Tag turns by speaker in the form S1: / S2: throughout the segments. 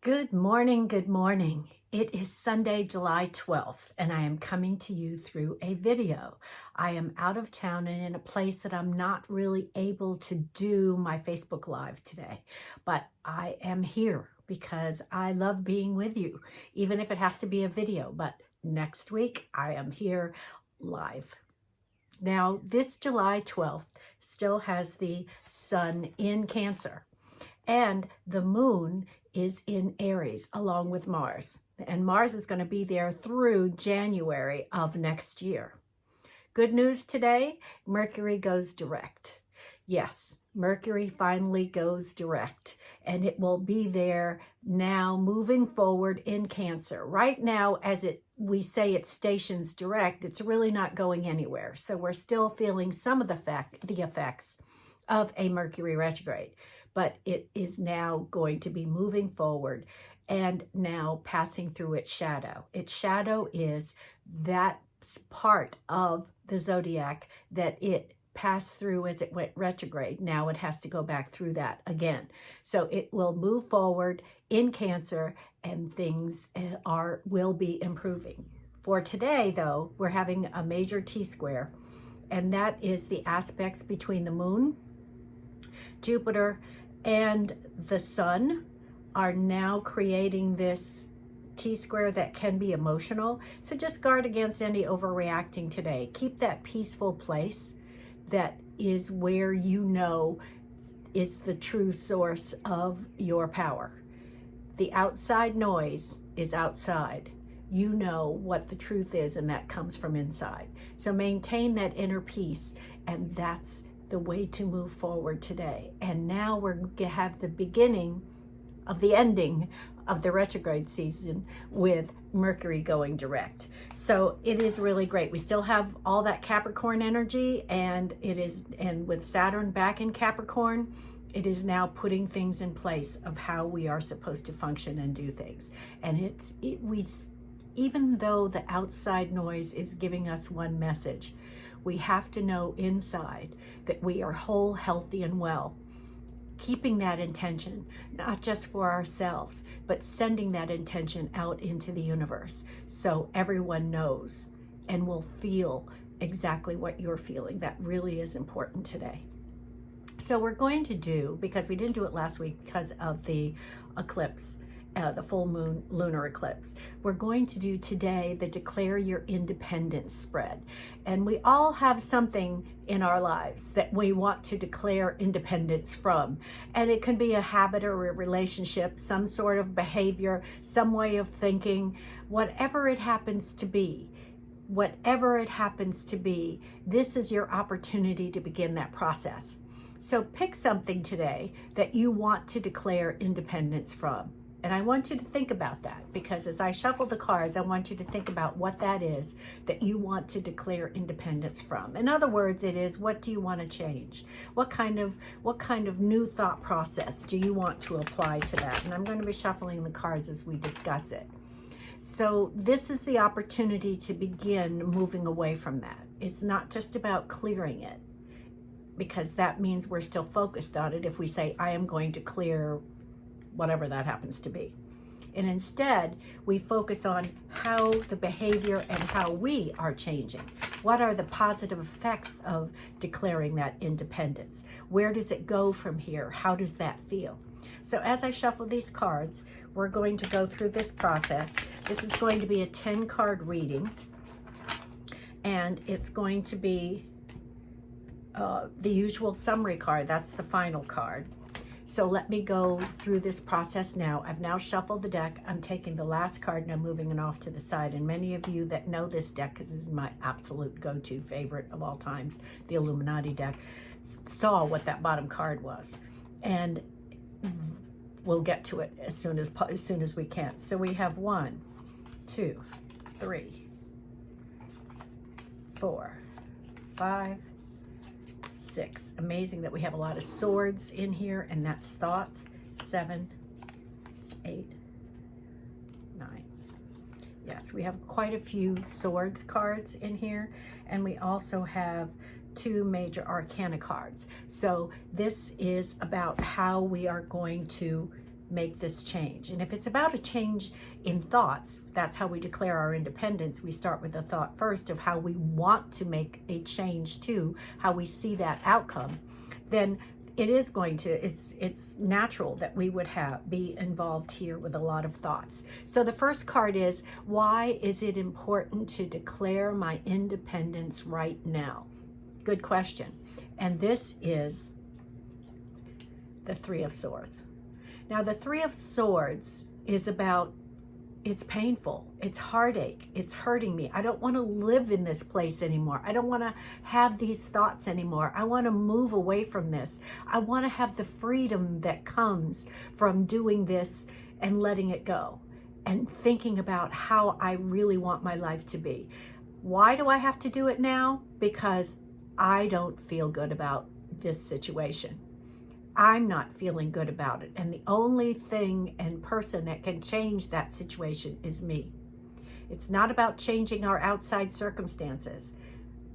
S1: Good morning, good morning. It is Sunday, July 12th, and I am coming to you through a video. I am out of town and in a place that I'm not really able to do my Facebook Live today, but I am here because I love being with you, even if it has to be a video, but next week I am here live. Now, this July 12th still has the sun in Cancer, and the moon is in Aries along with Mars. And Mars is going to be there through January of next year. Good news today, Mercury goes direct. Yes, Mercury finally goes direct, and it will be there now moving forward in Cancer. Right now, as we say it stations direct, it's really not going anywhere. So we're still feeling some of the effects of a Mercury retrograde, but it is now going to be moving forward and now passing through its shadow. Its shadow is that part of the zodiac that it passed through as it went retrograde. Now it has to go back through that again. So it will move forward in Cancer and things will be improving. For today, though, we're having a major T-square, and that is the aspects between the moon, Jupiter, and the sun are now creating this T-square that can be emotional. So just guard against any overreacting today. Keep that peaceful place that is where you know is the true source of your power. The outside noise is outside. You know what the truth is, and that comes from inside. So maintain that inner peace, and that's the way to move forward today. And now we're going to have the beginning of the ending of the retrograde season with Mercury going direct. So it is really great. We still have all that Capricorn energy, and with Saturn back in Capricorn, it is now putting things in place of how we are supposed to function and do things. And even though the outside noise is giving us one message, we have to know inside that we are whole, healthy, and well. Keeping that intention, not just for ourselves, but sending that intention out into the universe so everyone knows and will feel exactly what you're feeling. That really is important today. So we're going to do, because we didn't do it last week because of the eclipse, the full moon lunar eclipse, we're going to do today the Declare Your Independence spread. And we all have something in our lives that we want to declare independence from. And it can be a habit or a relationship, some sort of behavior, some way of thinking, whatever it happens to be. Whatever it happens to be, this is your opportunity to begin that process. So pick something today that you want to declare independence from. And I want you to think about that, because as I shuffle the cards, I want you to think about what that is that you want to declare independence from. In other words, it is, what do you want to change? What kind of new thought process do you want to apply to that? And I'm going to be shuffling the cards as we discuss it. So this is the opportunity to begin moving away from that. It's not just about clearing it, because that means we're still focused on it if we say, I am going to clear whatever that happens to be. And instead, we focus on how the behavior and how we are changing. What are the positive effects of declaring that independence? Where does it go from here? How does that feel? So as I shuffle these cards, we're going to go through this process. This is going to be a 10-card reading, and it's going to be the usual summary card. That's the final card. So let me go through this process now. I've now shuffled the deck. I'm taking the last card and I'm moving it off to the side. And many of you that know this deck, because this is my absolute go-to favorite of all times, the Illuminati deck, saw what that bottom card was. And we'll get to it as soon as we can. So we have 1, 2, 3, 4, 5, 6. Amazing that we have a lot of swords in here, and that's thoughts. 7, 8, 9. Yes, we have quite a few swords cards in here, and we also have 2 major arcana cards. So this is about how we are going to make this change. And if it's about a change in thoughts, that's how we declare our independence. We start with the thought first of how we want to make a change to, how we see that outcome. Then it is going to, it's natural that we would be involved here with a lot of thoughts. So the first card is, why is it important to declare my independence right now? Good question. And this is the Three of Swords. Now the Three of Swords is about, it's painful, it's heartache, it's hurting me. I don't want to live in this place anymore. I don't want to have these thoughts anymore. I want to move away from this. I want to have the freedom that comes from doing this and letting it go and thinking about how I really want my life to be. Why do I have to do it now? Because I don't feel good about this situation. I'm not feeling good about it. And the only thing and person that can change that situation is me. It's not about changing our outside circumstances.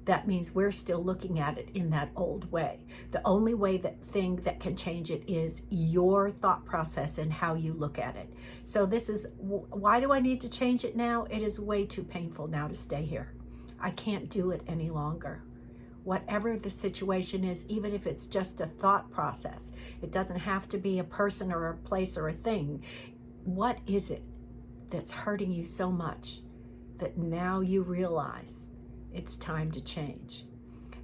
S1: That means we're still looking at it in that old way. The only thing that can change it is your thought process and how you look at it. So this is, why do I need to change it now? It is way too painful now to stay here. I can't do it any longer. Whatever the situation is, even if it's just a thought process, it doesn't have to be a person or a place or a thing. What is it that's hurting you so much that now you realize it's time to change?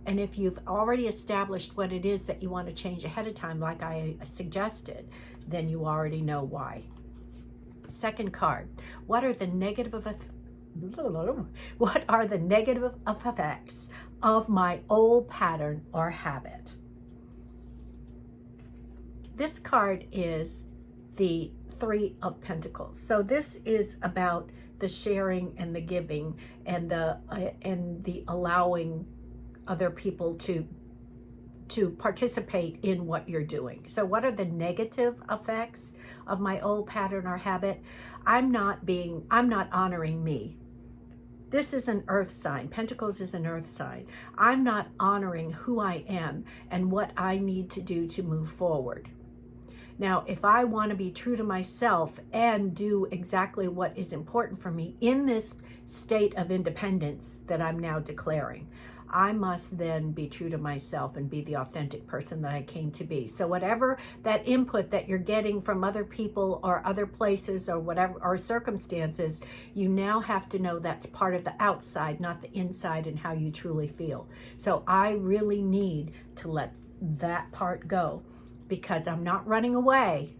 S1: And if you've already established what it is that you want to change ahead of time, like I suggested, then you already know why. Second card, what are the negative effects of my old pattern or habit? This card is the Three of Pentacles. So this is about the sharing and the giving and the allowing other people to participate in what you're doing. So what are the negative effects of my old pattern or habit? I'm not honoring me. This is an earth sign. Pentacles is an earth sign. I'm not honoring who I am and what I need to do to move forward. Now, if I want to be true to myself and do exactly what is important for me in this state of independence that I'm now declaring, I must then be true to myself and be the authentic person that I came to be. So whatever that input that you're getting from other people or other places or whatever, or circumstances, you now have to know that's part of the outside, not the inside and how you truly feel. So I really need to let that part go, because I'm not running away.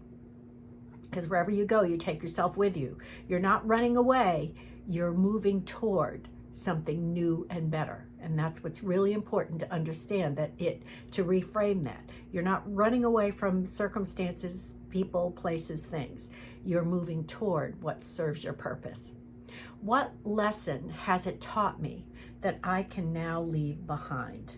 S1: Because wherever you go, you take yourself with you. You're not running away. You're moving toward something new and better. And that's what's really important to understand, to reframe that. You're not running away from circumstances, people, places, things. You're moving toward what serves your purpose. What lesson has it taught me that I can now leave behind?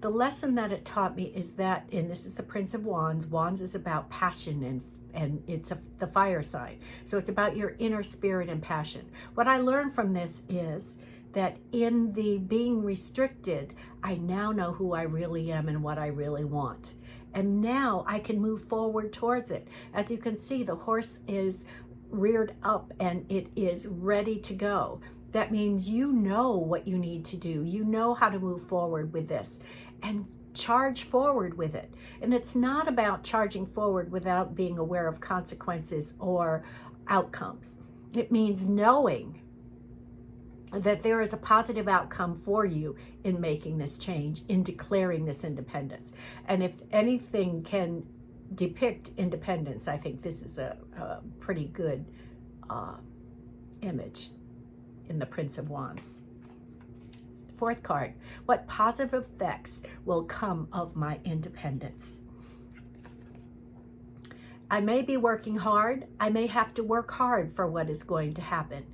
S1: The lesson that it taught me is that, and this is the Prince of Wands. Wands is about passion and it's the fire sign. So it's about your inner spirit and passion. What I learned from this is that in the being restricted, I now know who I really am and what I really want. And now I can move forward towards it. As you can see, the horse is reared up and it is ready to go. That means you know what you need to do. You know how to move forward with this and charge forward with it. And it's not about charging forward without being aware of consequences or outcomes. It means knowing that there is a positive outcome for you in making this change, in declaring this independence. And if anything can depict independence, I think this is a pretty good image in the Prince of Wands. Fourth card, what positive effects will come of my independence? I may be working hard. I may have to work hard for what is going to happen.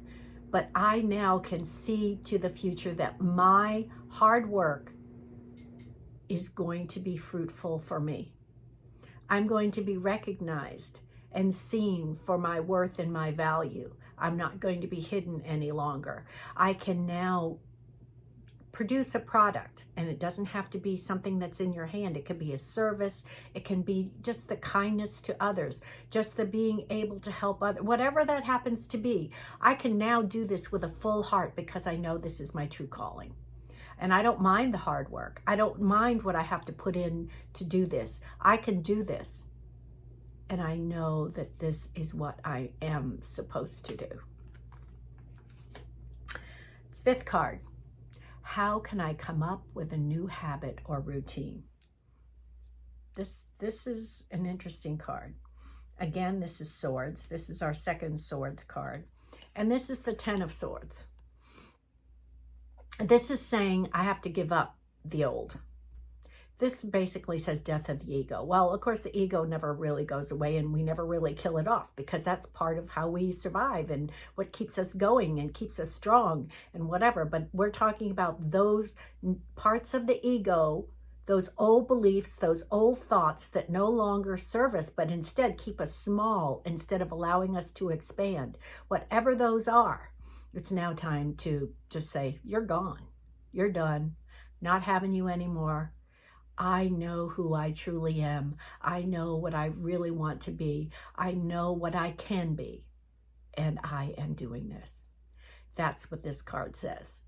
S1: But I now can see to the future that my hard work is going to be fruitful for me. I'm going to be recognized and seen for my worth and my value. I'm not going to be hidden any longer. I can now produce a product, and it doesn't have to be something that's in your hand. It could be a service. It can be just the kindness to others, just the being able to help others, whatever that happens to be. I can now do this with a full heart because I know this is my true calling. And I don't mind the hard work. I don't mind what I have to put in to do this. I can do this. And I know that this is what I am supposed to do. Fifth card. How can I come up with a new habit or routine? This is an interesting card. Again, this is swords. This is our second swords card. And this is the 10 of swords. This is saying I have to give up the old. This basically says death of the ego. Well, of course, the ego never really goes away, and we never really kill it off, because that's part of how we survive and what keeps us going and keeps us strong and whatever. But we're talking about those parts of the ego, those old beliefs, those old thoughts that no longer serve us, but instead keep us small instead of allowing us to expand. Whatever those are, it's now time to just say, you're gone. You're done. Not having you anymore. I know who I truly am. I know what I really want to be. I know what I can be. And I am doing this. That's what this card says.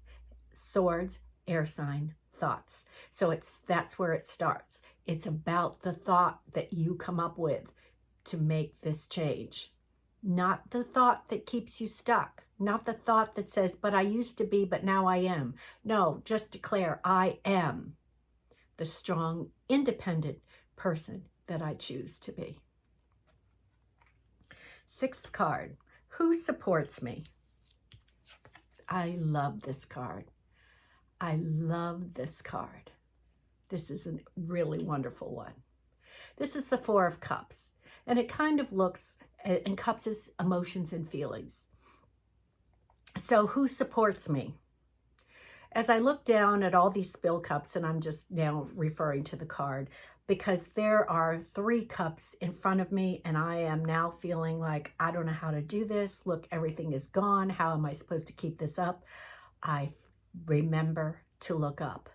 S1: Swords, air sign, thoughts. So that's where it starts. It's about the thought that you come up with to make this change. Not the thought that keeps you stuck. Not the thought that says, but I used to be, but now I am. No, just declare, I am the strong, independent person that I choose to be. Sixth card, who supports me? I love this card. I love this card. This is a really wonderful one. This is the Four of Cups, and it kind of looks, and cups is emotions and feelings. So who supports me? As I look down at all these spill cups, and I'm just now referring to the card, because there are 3 cups in front of me, and I am now feeling like, I don't know how to do this. Look, everything is gone. How am I supposed to keep this up? I remember to look up.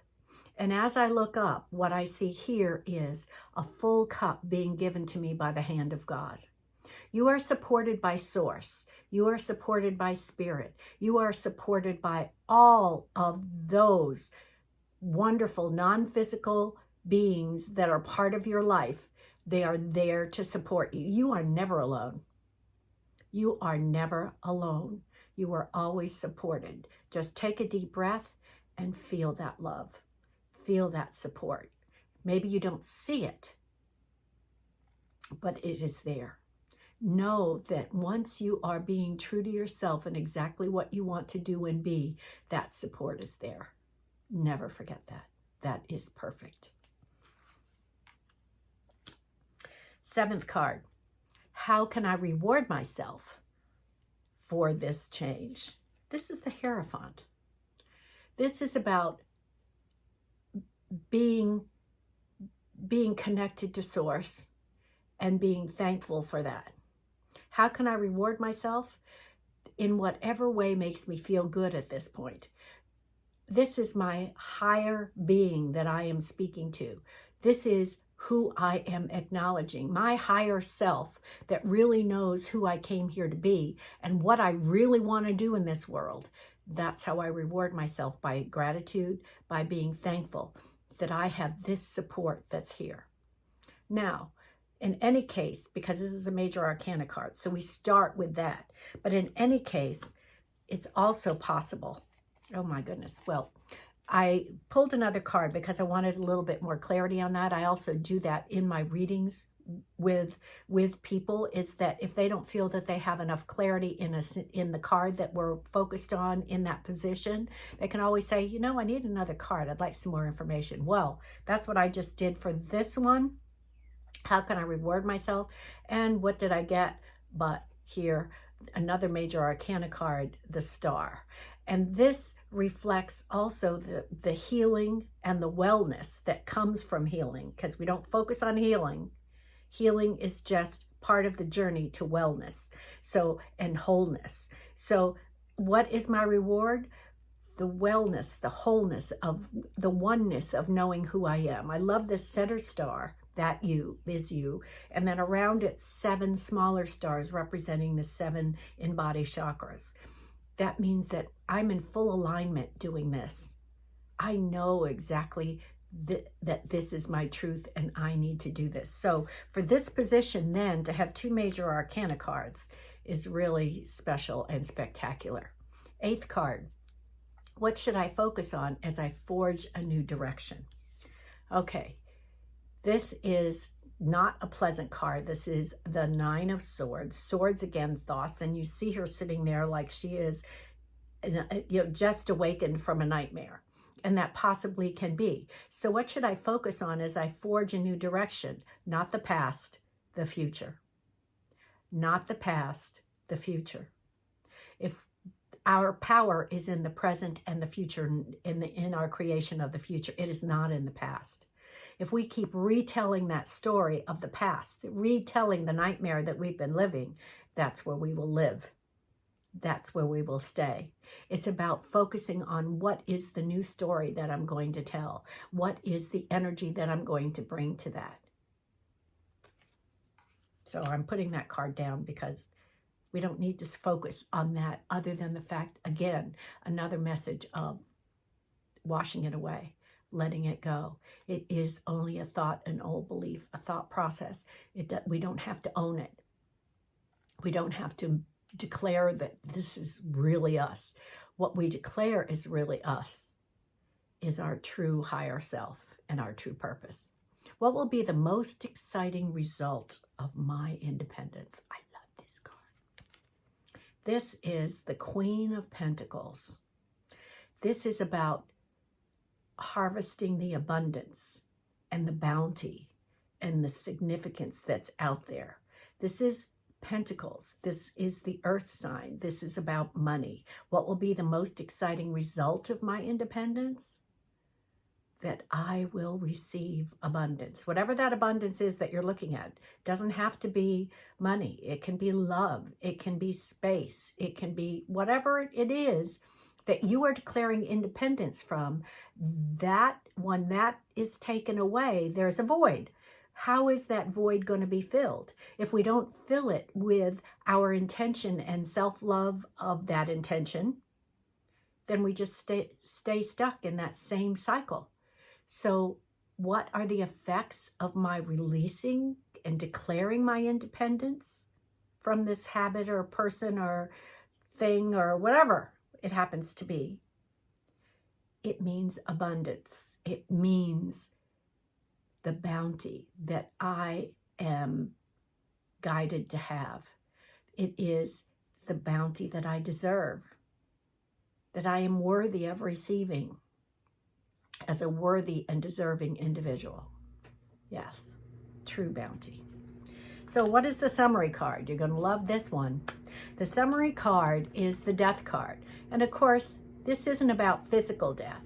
S1: And as I look up, what I see here is a full cup being given to me by the hand of God. You are supported by Source. You are supported by Spirit. You are supported by all of those wonderful non-physical beings that are part of your life. They are there to support you. You are never alone. You are never alone. You are always supported. Just take a deep breath and feel that love. Feel that support. Maybe you don't see it, but it is there. Know that once you are being true to yourself and exactly what you want to do and be, that support is there. Never forget that. That is perfect. 7th card. How can I reward myself for this change? This is the Hierophant. This is about being connected to Source and being thankful for that. How can I reward myself? In whatever way makes me feel good at this point. This is my higher being that I am speaking to. This is who I am acknowledging, my higher self that really knows who I came here to be and what I really want to do in this world. That's how I reward myself, by gratitude, by being thankful that I have this support that's here. Now, in any case, because this is a major arcana card, so we start with that. But in any case, it's also possible. Oh my goodness. Well, I pulled another card because I wanted a little bit more clarity on that. I also do that in my readings with people, is that if they don't feel that they have enough clarity in the card that we're focused on in that position, they can always say, you know, I need another card. I'd like some more information. Well, that's what I just did for this one. How can I reward myself? And what did I get? But here, another major arcana card, the Star. And this reflects also the healing and the wellness that comes from healing, because we don't focus on healing. Healing is just part of the journey to wellness, and wholeness. So what is my reward? the wellness, the wholeness of the oneness of knowing who I am. I love this center star, that you is you, and then around it 7 smaller stars representing the 7 in-body chakras. That means that I'm in full alignment doing this. I know exactly that this is my truth and I need to do this. So for this position then, to have 2 major arcana cards is really special and spectacular. 8th card. What should I focus on as I forge a new direction? Okay, this is not a pleasant card. This is the 9 of Swords. Swords, again, thoughts. And you see her sitting there like she is, just awakened from a nightmare. And that possibly can be. So what should I focus on as I forge a new direction? Not the past, the future. Not the past, the future. If our power is in the present and the future, in our creation of the future, it is not in the past. If we keep retelling that story of the past, retelling the nightmare that we've been living, that's where we will live. That's where we will stay. It's about focusing on what is the new story that I'm going to tell. What is the energy that I'm going to bring to that? So I'm putting that card down because we don't need to focus on that other than the fact, again, another message of washing it away, letting it go. It is only a thought, an old belief, a thought process. We don't have to own it. We don't have to declare that this is really us. What we declare is really us, is our true higher self and our true purpose. What will be the most exciting result of my independence? I love this card. This is the Queen of Pentacles. This is about harvesting the abundance and the bounty and the significance that's out there. This is Pentacles. This is the earth sign. This is about money. What will be the most exciting result of my independence? That I will receive abundance. Whatever that abundance is that you're looking at, doesn't have to be money. It can be love. It can be space. It can be whatever it is that you are declaring independence from. That when that is taken away, there's a void. How is that void going to be filled? If we don't fill it with our intention and self-love of that intention, then we just stay stuck in that same cycle. So what are the effects of my releasing and declaring my independence from this habit or person or thing or whatever it happens to be? It means abundance. It means the bounty that I am guided to have. It is the bounty that I deserve, that I am worthy of receiving as a worthy and deserving individual. Yes, true bounty. So what is the summary card? You're going to love this one. The summary card is the Death card. And of course, this isn't about physical death.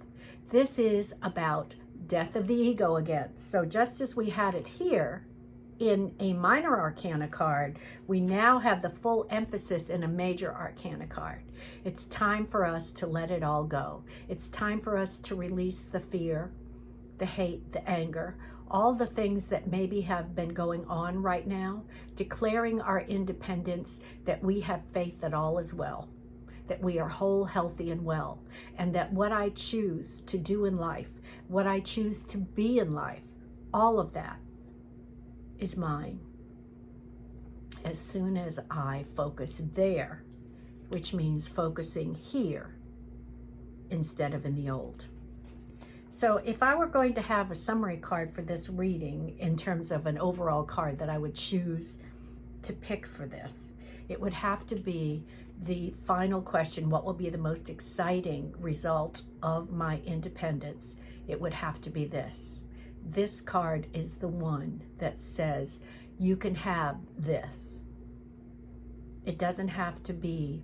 S1: This is about death of the ego again. So just as we had it here in a minor arcana card, we now have the full emphasis in a major arcana card. It's time for us to let it all go. It's time for us to release the fear, the hate, the anger, all the things that maybe have been going on right now, declaring our independence, that we have faith that all is well, that we are whole, healthy, and well, and that what I choose to do in life, what I choose to be in life, all of that is mine. As soon as I focus there, which means focusing here instead of in the old. So if I were going to have a summary card for this reading in terms of an overall card that I would choose to pick for this, it would have to be the final question: what will be the most exciting result of my independence? It would have to be this. This card is the one that says you can have this. It doesn't have to be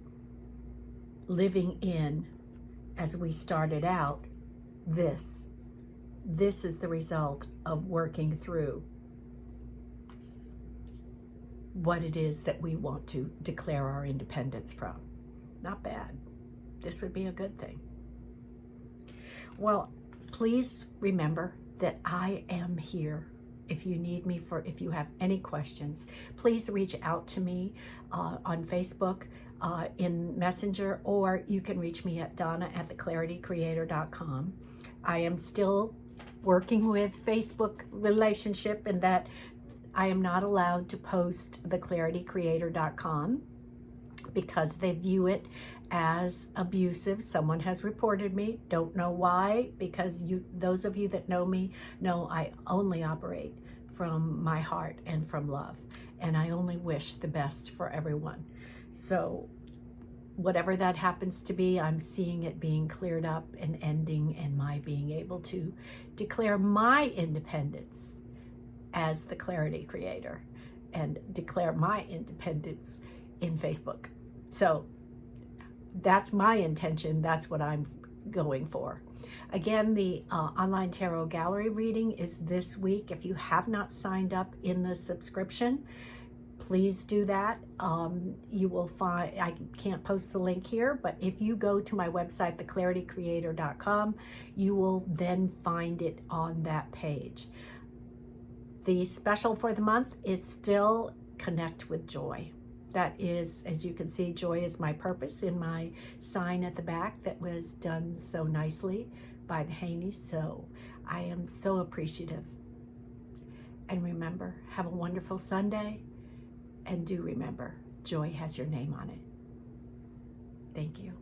S1: living in, as we started out, this. This is the result of working through what it is that we want to declare our independence from. Not bad. This would be a good thing. Well, please remember that I am here. If you need me if you have any questions, please reach out to me on Facebook, in Messenger, or you can reach me at donna@theclaritycreator.com. I am still working with Facebook relationship in that I am not allowed to post theclaritycreator.com because they view it as abusive. Someone has reported me, don't know why, because those of you that know me know I only operate from my heart and from love, and I only wish the best for everyone. So whatever that happens to be, I'm seeing it being cleared up and ending, and my being able to declare my independence as the Clarity Creator and declare my independence in Facebook. So that's my intention. That's what I'm going for. Again, the online tarot gallery reading is this week. If you have not signed up in the subscription, please do that. You will find, I can't post the link here, but if you go to my website, theclaritycreator.com, you will then find it on that page. The special for the month is still Connect with Joy. That is, as you can see, joy is my purpose in my sign at the back that was done so nicely by the Haney. So I am so appreciative. And remember, have a wonderful Sunday. And do remember, joy has your name on it. Thank you.